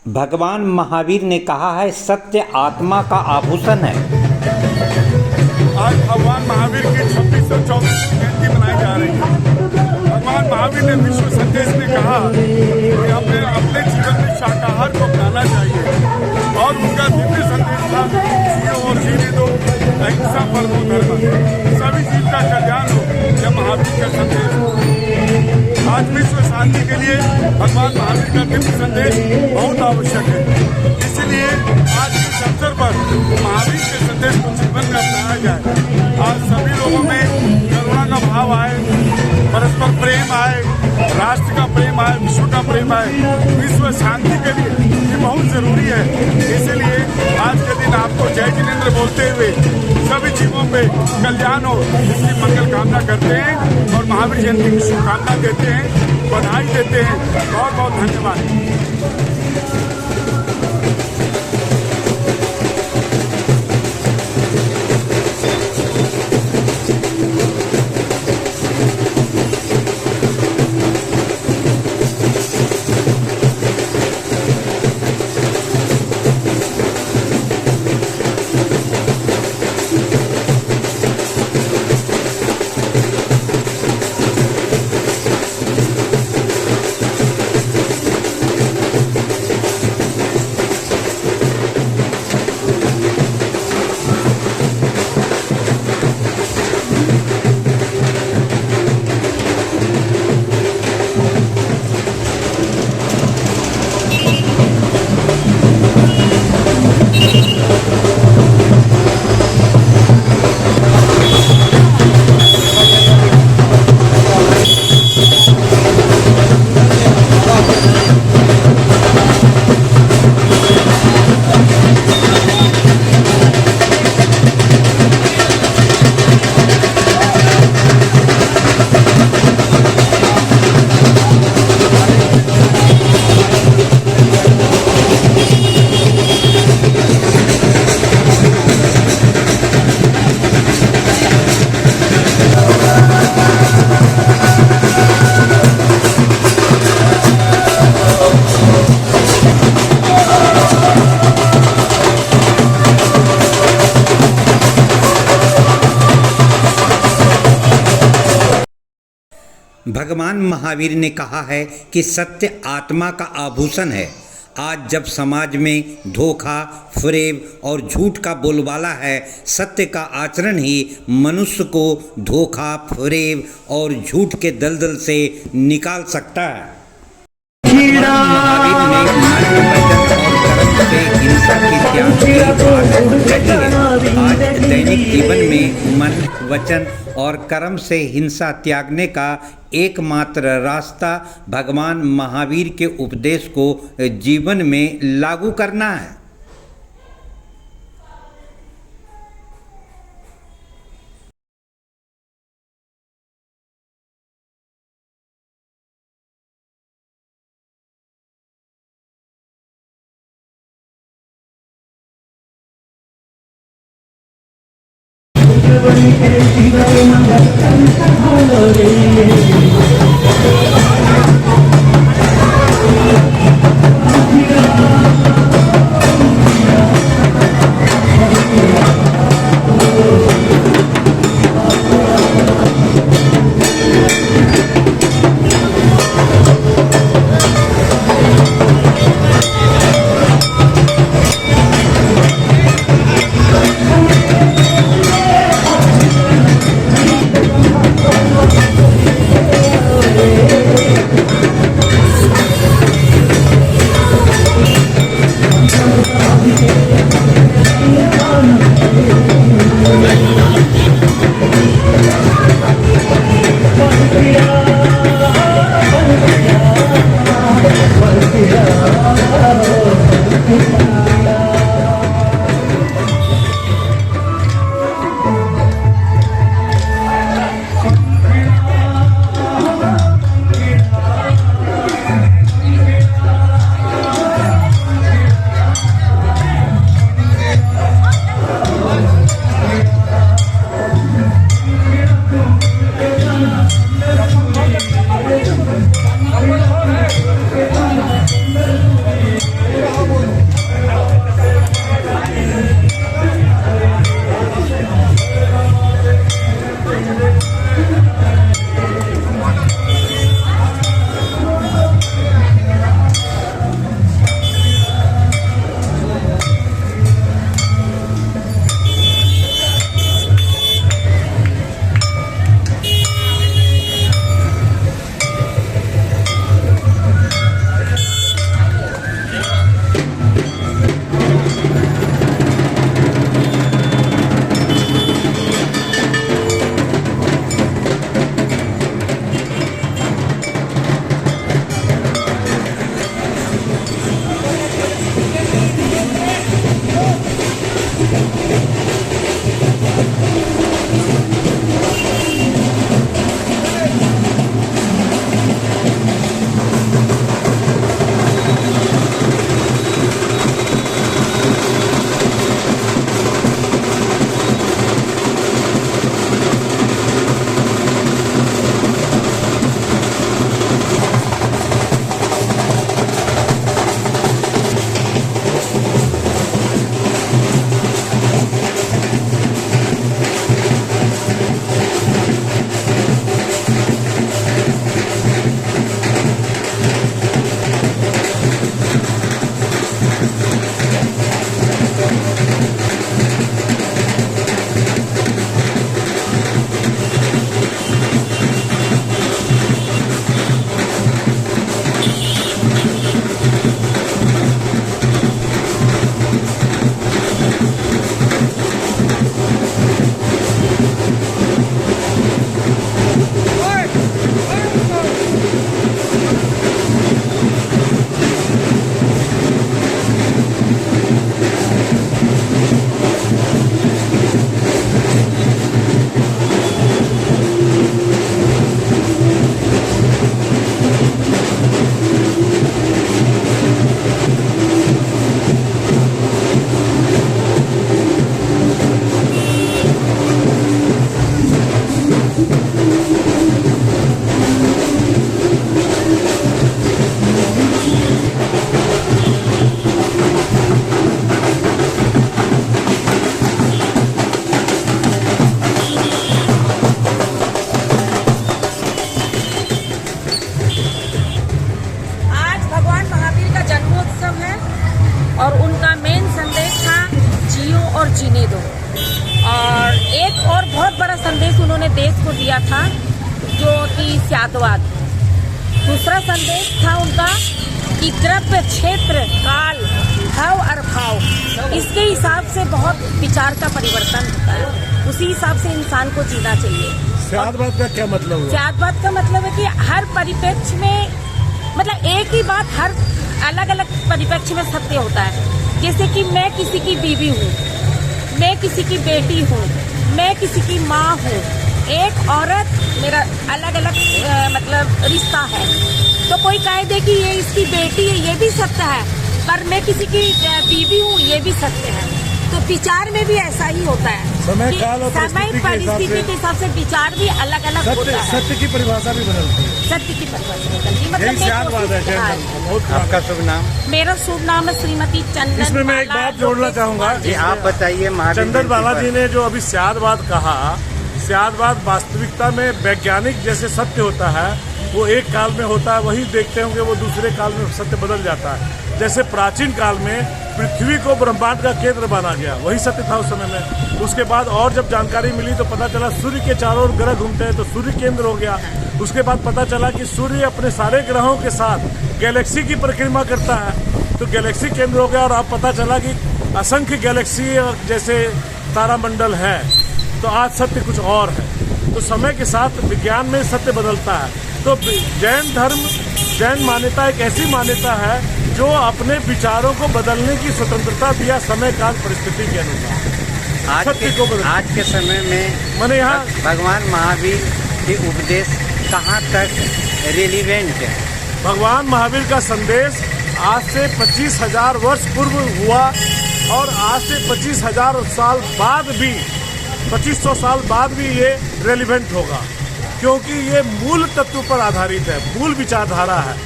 भगवान महावीर ने कहा है सत्य आत्मा का आभूषण है। आज भगवान महावीर की 2624वीं जयंती मनाई जा रही है। भगवान महावीर ने विश्व संदेश में कहा कि हमें अपने जीवन में शाकाहार को अपनाना चाहिए और उनका दिव्य संदेश था जियो और जीने दो, अहिंसा परमो धर्म, सभी जीव का कल्याण हो। यह महावीर का संदेश है। आज विश्व शांति के लिए भगवान महावीर का दिव्य संदेश बहुत आवश्यक है। इसलिए आज इस अवसर पर महावीर के संदेश को जीवन में अपनाया जाए। आज सभी लोगों में करुणा का भाव आए, परस्पर प्रेम आए, राष्ट्र का प्रेम आए, विश्व का प्रेम आए। विश्व शांति के लिए ये बहुत जरूरी है। इसलिए आज के दिन आपको जय जिनेंद्र बोलते हुए सभी जीवों पे कल्याण हो इसकी मंगल कामना करते हैं और महावीर जयंती की शुभकामना देते हैं, बधाई देते हैं। बहुत बहुत धन्यवाद। भगवान महावीर ने कहा है कि सत्य आत्मा का आभूषण है। आज जब समाज में धोखा, फरेब और झूठ का बोलबाला है, सत्य का आचरण ही मनुष्य को धोखा, फरेब और झूठ के दलदल से निकाल सकता है। महावीर ने हिंसा की त्याग की बात कही है। आज दैनिक जीवन में मन, वचन और कर्म से हिंसा त्यागने का एकमात्र रास्ता भगवान महावीर के उपदेश को जीवन में लागू करना है। जातवाद। दूसरा संदेश था उनका कि द्रव्य, क्षेत्र, काल, भाव और भाव, इसके हिसाब से बहुत विचार का परिवर्तन होता है। उसी हिसाब से इंसान को जीना चाहिए। स्यादवाद का क्या मतलब हुआ? स्यादवाद का मतलब है कि हर परिप्रेक्ष्य में, मतलब एक ही बात हर अलग अलग परिप्रेक्ष्य में सत्य होता है। जैसे कि मैं किसी की बीवी हूँ, मैं किसी की बेटी हूँ, मैं किसी की माँ हूँ, एक औरत मेरा अलग अलग मतलब रिश्ता है। तो कोई कह दे कि ये इसकी बेटी है, ये भी सत्य है, पर मैं किसी की बीवी हूँ, ये भी सत्य है। तो विचार में भी ऐसा ही होता है। समय कि काल और समय परिस्थिति के हिसाब से विचार भी अलग अलग होता है। सत्य की परिभाषा भी बदलती है। सत्य की परिभाषा बदलती है। यही मतलब स्यादवाद है जैन धर्म का। बहुत आपका शुभ नाम? मेरा शुभ नाम है श्रीमती चंदन। इसमें मैं एक बात जोड़ना चाहूंगा। जी आप बताइए। महावीर चंदन जयंती बालाजी पर ने जो अभी स्यादवाद कहा, स्यादवाद वास्तविकता में वैज्ञानिक जैसे सत्य होता है वो एक काल में होता है, वही देखते होंगे वो दूसरे काल में सत्य बदल जाता है। जैसे प्राचीन काल में पृथ्वी को ब्रह्मांड का केंद्र माना गया, वही सत्य था उस समय में। उसके बाद और जब जानकारी मिली तो पता चला सूर्य के चारों ओर ग्रह घूमते हैं तो सूर्य केंद्र हो गया। उसके बाद पता चला कि सूर्य अपने सारे ग्रहों के साथ गैलेक्सी की परिक्रमा करता है तो गैलेक्सी केंद्र हो गया। और अब पता चला कि असंख्य गैलेक्सी जैसे तारामंडल है। तो आज सत्य कुछ और है। तो समय के साथ विज्ञान में सत्य बदलता है। तो जैन धर्म, जैन मान्यता एक ऐसी मान्यता है जो अपने विचारों को बदलने की स्वतंत्रता दिया समय काल परिस्थिति के अनुसार। आज के समय में मैंने यहाँ भगवान महावीर के उपदेश कहाँ तक रिलीवेंट है? भगवान महावीर का संदेश आज से 25,000 वर्ष पूर्व हुआ और आज से 25,000 साल बाद भी, 2500 साल बाद भी ये रेलिवेंट होगा, क्योंकि ये मूल तत्व पर आधारित है, मूल विचारधारा है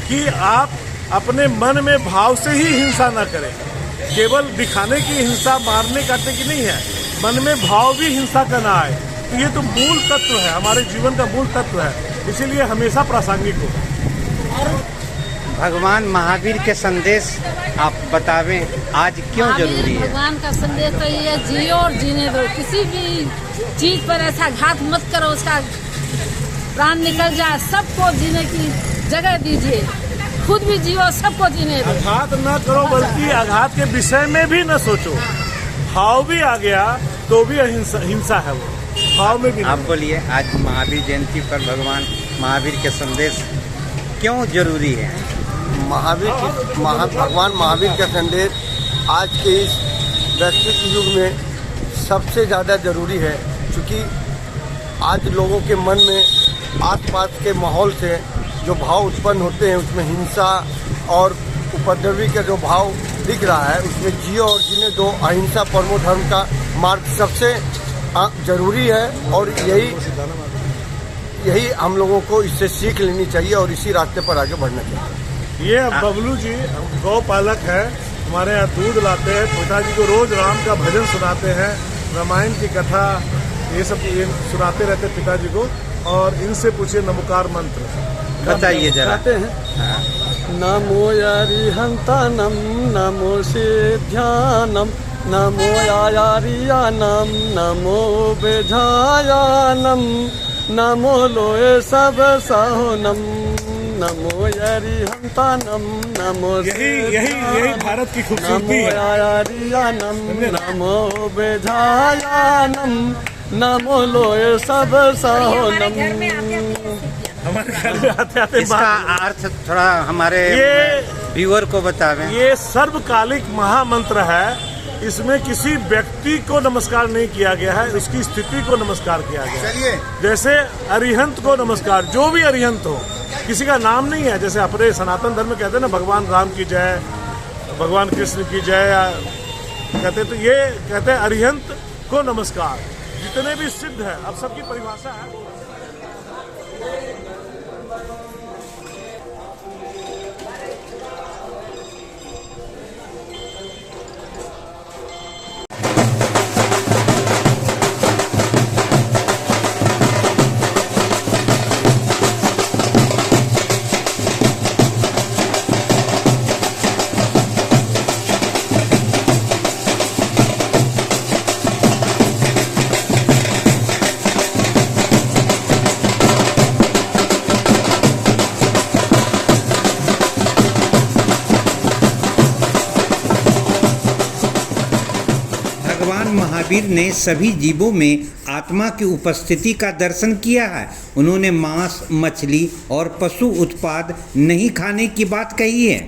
कि आप अपने मन में भाव से ही हिंसा न करें। केवल दिखाने की हिंसा, मारने काटने की नहीं है, मन में भाव भी हिंसा का ना आए। तो ये तो मूल तत्व है, हमारे जीवन का मूल तत्व है, इसीलिए हमेशा प्रासंगिक होगा। भगवान महावीर के संदेश आप बतावें आज क्यों जरूरी है? भगवान का संदेश तो ये जियो और जीने दो, किसी भी चीज पर ऐसा घात मत करो उसका प्राण निकल जाए। सबको जीने की जगह दीजिए, खुद भी जियो, सबको जीने दो। आघात न करो, बल्कि आघात के विषय में भी न सोचो। भाव भी आ गया तो भी हिंसा है, वो भाव में भी। आप बोलिए, आज महावीर जयंती पर भगवान महावीर के संदेश क्यों जरूरी है? भगवान महावीर का संदेश आज के इस वैश्विक युग में सबसे ज़्यादा जरूरी है, क्योंकि आज लोगों के मन में आसपास के माहौल से जो भाव उत्पन्न होते हैं उसमें हिंसा और उपद्रवी का जो भाव दिख रहा है, उसमें जियो और जीने दो, अहिंसा परमो धर्म का मार्ग सबसे जरूरी है। और यही हम लोगों को इससे सीख लेनी चाहिए और इसी रास्ते पर आगे बढ़ना चाहिए। ये बबलू जी गौ पालक है, हमारे यहाँ दूध लाते हैं, पिताजी को रोज राम का भजन सुनाते हैं, रामायण की कथा ये सब ये सुनाते रहते हैं पिताजी को। और इनसे पूछिए नमोकार मंत्र बताइए जरा। नमो अरिहंतानम नमो सिद्ध्यानम नमो यारियानम नमो बेझायानम नमो लोए सब साहोनम नमो अरिहंतानम नमो यही भारत की खूबसूरती है। यारियानम नमो बेझायानम नमो लोए सब साहोनम। हमारे घर में आते इसका अर्थ थोड़ा हमारे व्यूअर को बतावें। ये सर्वकालिक महामंत्र है, इसमें किसी व्यक्ति को नमस्कार नहीं किया गया है, उसकी स्थिति को नमस्कार किया गया है। जैसे अरिहंत को नमस्कार, जो भी अरिहंत हो, किसी का नाम नहीं है। जैसे अपने सनातन धर्म में कहते हैं ना, भगवान राम की जय, भगवान कृष्ण की जय कहते, तो ये कहते हैं अरिहंत को नमस्कार। जितने भी सिद्ध है, अब सबकी परिभाषा है। भगवान महावीर ने सभी जीवों में आत्मा की उपस्थिति का दर्शन किया है। उन्होंने मांस, मछली और पशु उत्पाद नहीं खाने की बात कही है।